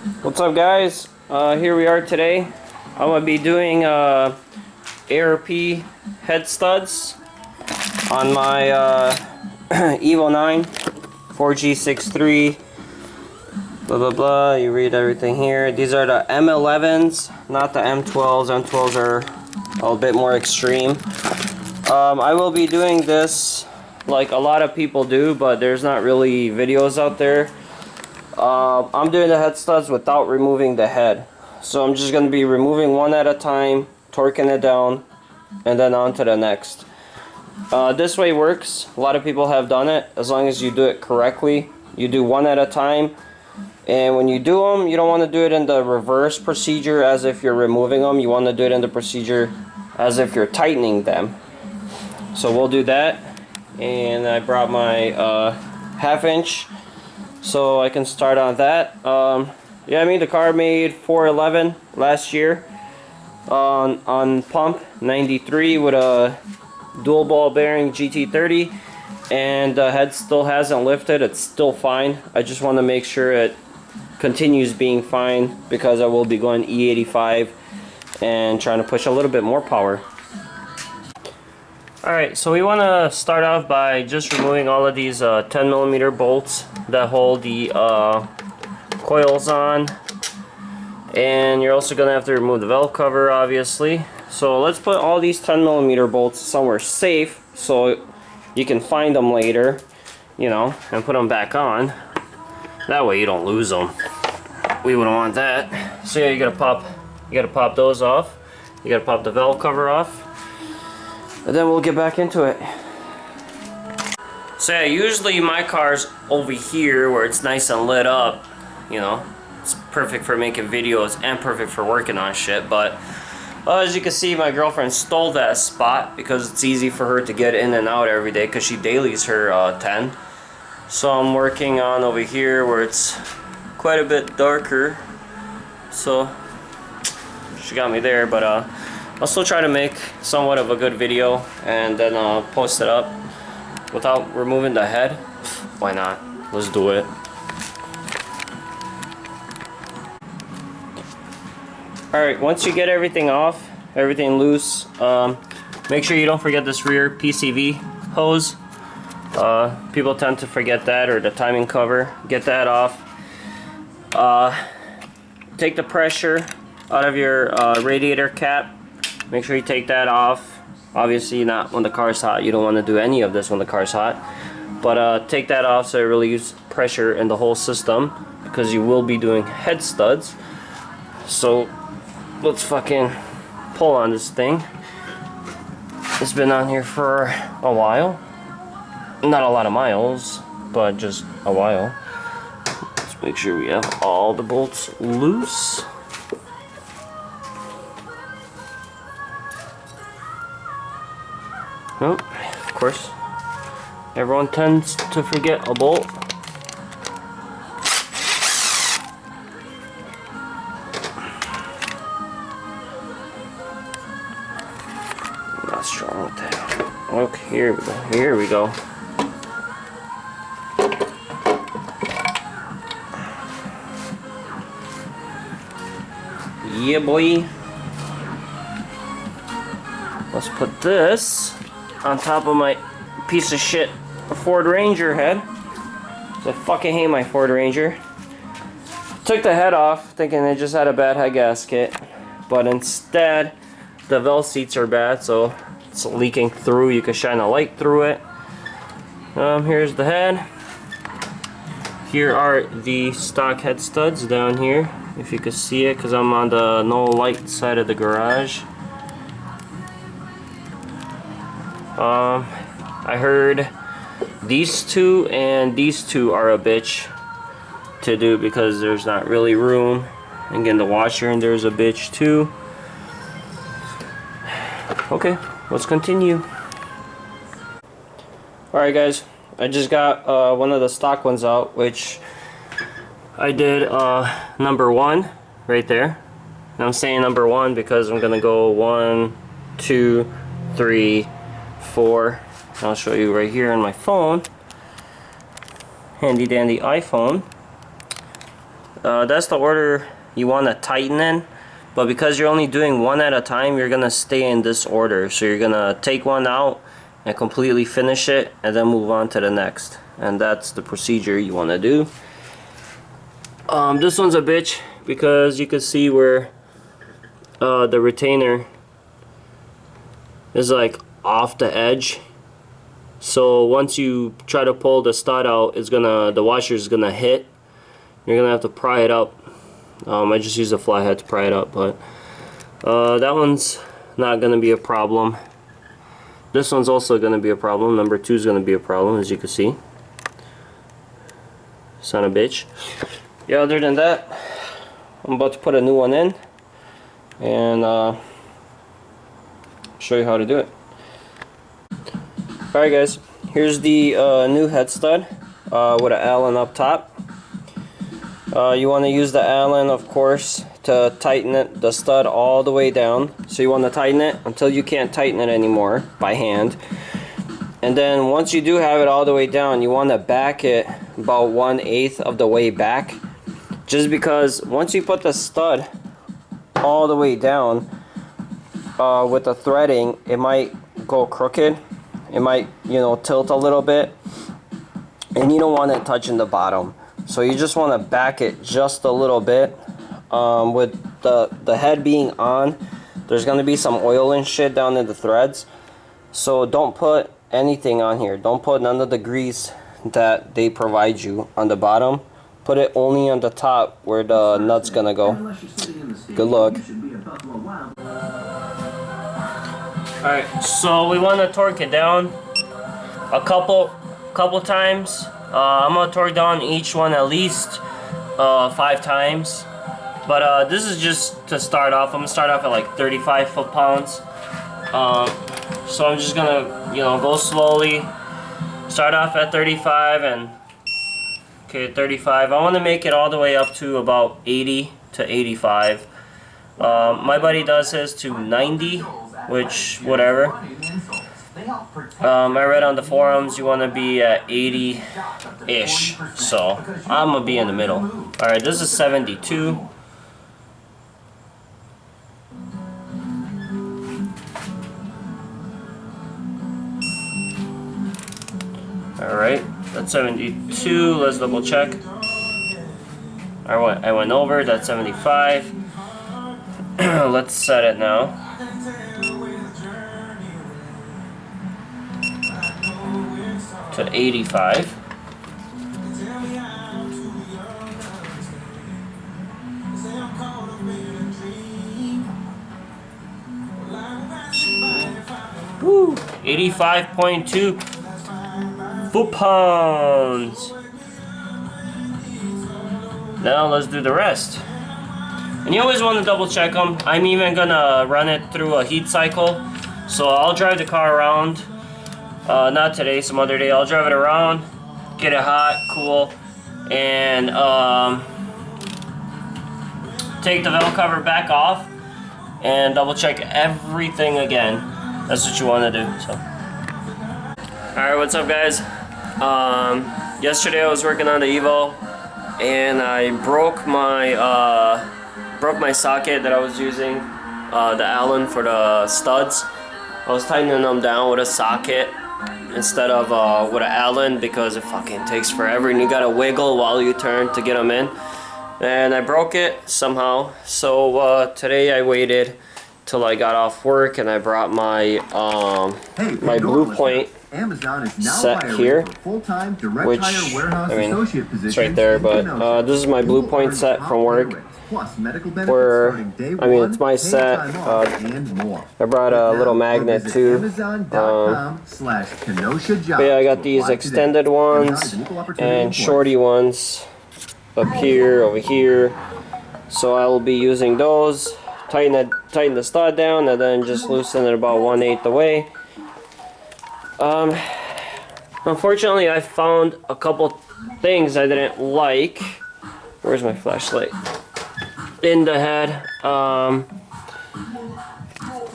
What's up, guys? Here we are today. I'm gonna be doing ARP head studs on my Evo 9 4G63 blah blah blah. You read everything here. These are the M11s, not the M12s. M12s are a little bit more extreme. I will be doing this like a lot of people do, but there's not really videos out there. I'm doing the head studs without removing the head. So I'm just going to be removing one at a time, torquing it down, and then on to the next. This way works. A lot of people have done it. As long as you do it correctly, you do one at a time. And when you do them, you don't want to do it in the reverse procedure as if you're removing them. You want to do it in the procedure as if you're tightening them. So we'll do that. And I brought my 1/2 inch. So I can start on that. Yeah, I mean, the car made 411 last year on pump 93 with a dual ball bearing GT30, and the head still hasn't lifted. It's still fine. I just want to make sure it continues being fine because I will be going E85 and trying to push a little bit more power. Alright, so we want to start off by just removing all of these 10mm bolts that hold the coils on. And you're also going to have to remove the valve cover, obviously. So let's put all these 10mm bolts somewhere safe so you can find them later, you know, and put them back on. That way you don't lose them. We wouldn't want that. So yeah, you gotta pop those off. You gotta pop the valve cover off. And then we'll get back into it. So yeah, usually my car's over here where it's nice and lit up. You know, it's perfect for making videos and perfect for working on shit. But as you can see, my girlfriend stole that spot because it's easy for her to get in and out every day because she dailies her 10. So I'm working on over here where it's quite a bit darker. So she got me there, but I'll still try to make somewhat of a good video and then post it up without removing the head. Why not? Let's do it. Alright, once you get everything off, everything loose, make sure you don't forget this rear PCV hose. People tend to forget that, or the timing cover. Get that off. Take the pressure out of your radiator cap. Make sure you take that off. Obviously not when the car's hot. You don't want to do any of this when the car's hot. But take that off so it relieves pressure in the whole system, because you will be doing head studs. So let's fucking pull on this thing. It's been on here for a while. Not a lot of miles, but just a while. Let's make sure we have all the bolts loose. Oh, of course, everyone tends to forget a bolt. I'm not strong with that. Okay, here we go. Here we go. Yeah, boy. Let's put this on top of my piece of shit Ford Ranger head. I fucking hate my Ford Ranger. Took the head off thinking it just had a bad head gasket, but instead the valve seats are bad, so it's leaking through. You can shine a light through it. Here's the head. Here are the stock head studs down here, if you can see it, because I'm on the no light side of the garage. I heard these two and these two are a bitch to do because there's not really room. Again, the washer and there's a bitch too. Okay, let's continue. Alright guys, I just got one of the stock ones out, which I did number 1 right there. And I'm saying number 1 because I'm gonna go 1, 2, 3, 4. I'll show you right here on my phone. Handy dandy iPhone. That's the order you want to tighten in, but because you're only doing one at a time, you're gonna stay in this order. So you're gonna take one out and completely finish it and then move on to the next, and that's the procedure you want to do. This one's a bitch because you can see where the retainer is like off the edge. So once you try to pull the stud out, the washer is gonna hit. You're gonna have to pry it up. I just use a flathead to pry it up, but that one's not gonna be a problem. This one's also gonna be a problem. Number 2 is gonna be a problem, as you can see. Son of a bitch. Yeah, other than that, I'm about to put a new one in and show you how to do it. Alright guys, here's the new head stud with an Allen up top. You want to use the Allen, of course, to tighten the stud all the way down. So you want to tighten it until you can't tighten it anymore by hand. And then once you do have it all the way down, you want to back it about 1/8 of the way back. Just because once you put the stud all the way down with the threading, it might go crooked. It might, you know, tilt a little bit, and you don't want it touching the bottom. So you just want to back it just a little bit. With the head being on, there's going to be some oil and shit down in the threads. So don't put anything on here. Don't put none of the grease that they provide you on the bottom. Put it only on the top where the nut's gonna go. Good luck. Alright, so we want to torque it down a couple times. I'm gonna torque down each one at least 5 times. But this is just to start off. I'm gonna start off at like 35 foot-pounds. So I'm just gonna, you know, go slowly. Start off at 35 and okay, 35. I want to make it all the way up to about 80 to 85. My buddy does his to 90, which whatever. I read on the forums you want to be at 80-ish, so I'm gonna be in the middle. All right, this is 72. Alright, that's 72. Let's double check. I went over, that's 75. Let's set it now. To 85. Woo! 85.2 foot-pounds. Now let's do the rest. And you always want to double check them. I'm even gonna run it through a heat cycle. So I'll drive the car around. Not today, some other day. I'll drive it around, get it hot, cool, and take the valve cover back off and double check everything again. That's what you want to do. So, alright, what's up guys? Yesterday I was working on the Evo and I broke my socket that I was using, the Allen for the studs. I was tightening them down with a socket instead of with an Allen because it fucking takes forever and you gotta wiggle while you turn to get them in. And I broke it somehow. So today I waited till I got off work and I brought my my Blue Point set here, which I mean it's right there, but this is my Blue Point set from work. Where I mean it's my set. I brought a little magnet too. But yeah, I got these extended ones and shorty ones up here, over here. So I will be using those. Tighten the stud down and then just loosen it about 1/8 the way. Unfortunately, I found a couple things I didn't like. Where's my flashlight? In the head.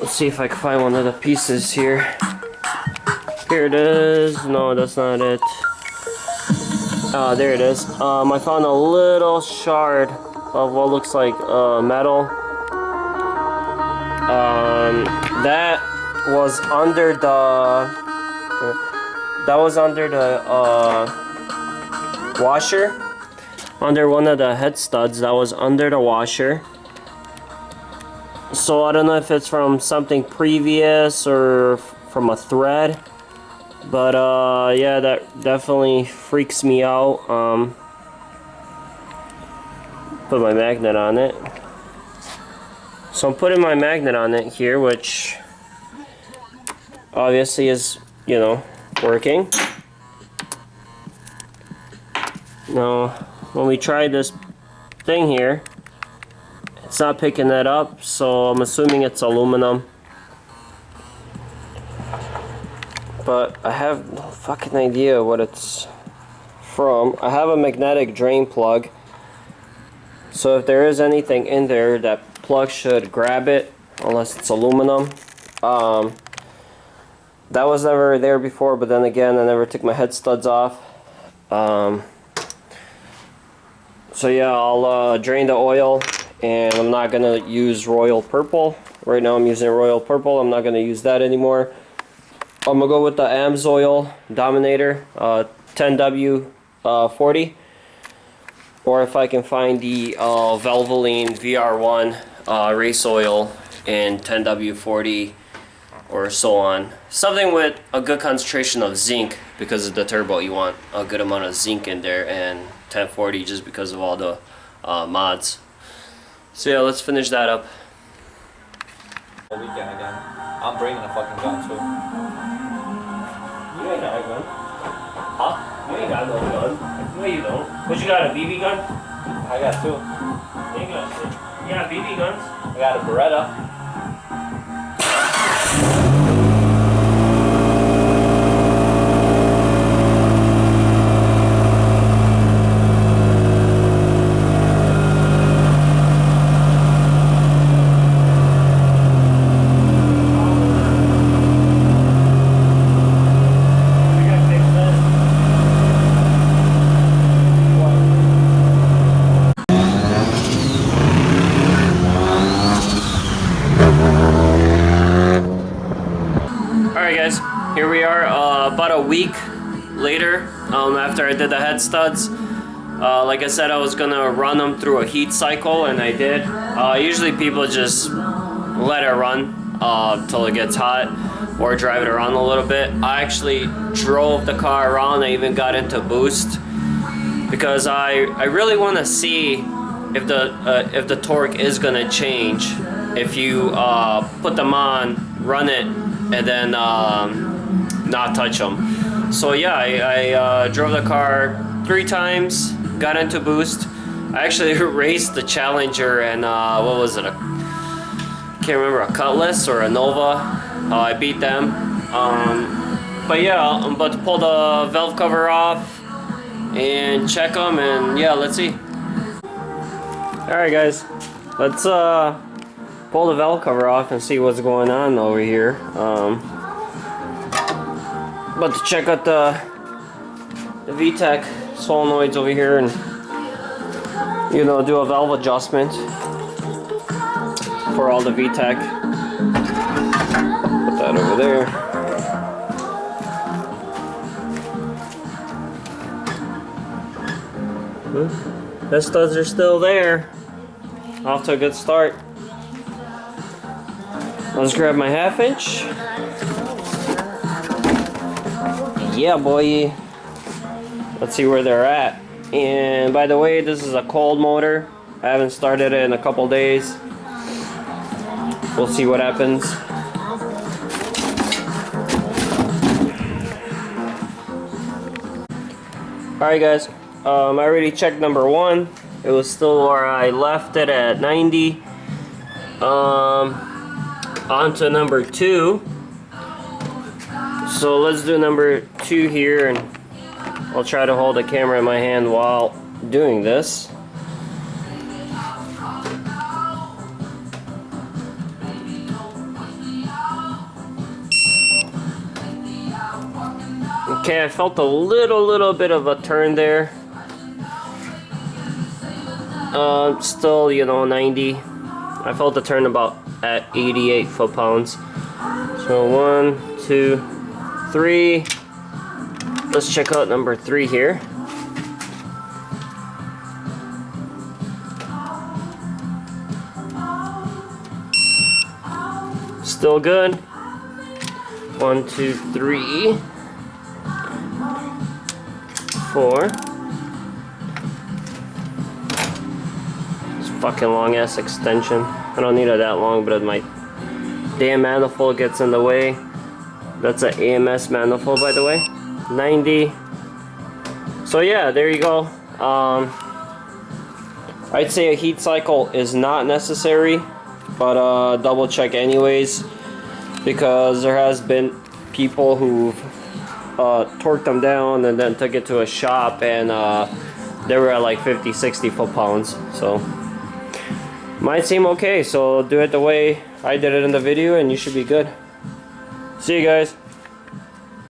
Let's see if I can find one of the pieces here. Here it is. No, that's not it. There it is. I found a little shard of what looks like metal. That was under the washer. Under one of the head studs that was under the washer. So I don't know if it's from something previous or from a thread. But yeah, that definitely freaks me out. Put my magnet on it. So I'm putting my magnet on it here, which obviously is, you know, working. Now, when we try this thing here, it's not picking that up, so I'm assuming it's aluminum. But I have no fucking idea what it's from. I have a magnetic drain plug, so if there is anything in there, that plug should grab it, unless it's aluminum. That was never there before, but then again, I never took my head studs off. So yeah, I'll drain the oil, and I'm not gonna use Royal Purple. Right now I'm using Royal Purple. I'm not gonna use that anymore. I'm gonna go with the AMSOIL Dominator 10W40, or if I can find the Valvoline VR1 race oil in 10W40 or so on. Something with a good concentration of zinc, because of the turbo you want a good amount of zinc in there, and 1040 just because of all the mods. So yeah, let's finish that up. Weekend again. I'm bringing a fucking gun too. You ain't got a gun. Huh? You ain't got no gun. No, you don't. But you got a BB gun? I got two. You got shit. You got BB guns? I got a Beretta. Alright guys, here we are about a week later after I did the head studs. Like I said, I was gonna run them through a heat cycle, and I did. Usually people just let it run till it gets hot, or drive it around a little bit. I actually drove the car around. I even got into boost because I really want to see if the torque is gonna change if you put them on, run it, and then not touch them. So yeah, I drove the car 3 times, got into boost. I actually raced the Challenger and what was it? Can't remember, a Cutlass or a Nova. I beat them. But yeah, I'm about to pull the valve cover off and check them, and yeah, let's see. Alright guys, let's pull the valve cover off and see what's going on over here. About to check out the VTEC solenoids over here and, you know, do a valve adjustment for all the VTEC. Put that over there. The studs are still there. Off to a good start. Let's grab my 1/2 inch. Yeah, boy. Let's see where they're at. And by the way, this is a cold motor. I haven't started it in a couple days. We'll see what happens. Alright guys, I already checked number 1. It was still where I left it at 90. On to number 2. So let's do number 2 here, and I'll try to hold the camera in my hand while doing this. Okay, I felt a little bit of a turn there. Still, you know, 90. I felt the turn about at 88 foot-pounds. So 1, 2, 3. Let's check out number 3 here. Still good. 1, 2, 3, 4. This fucking long ass extension. I don't need it that long, but my damn manifold gets in the way. That's an AMS manifold, by the way. 90. So yeah, there you go. I'd say a heat cycle is not necessary, but double check anyways, because there has been people who've torqued them down and then took it to a shop and they were at like 50-60 foot-pounds. So might seem okay, so do it the way I did it in the video and you should be good. See you guys.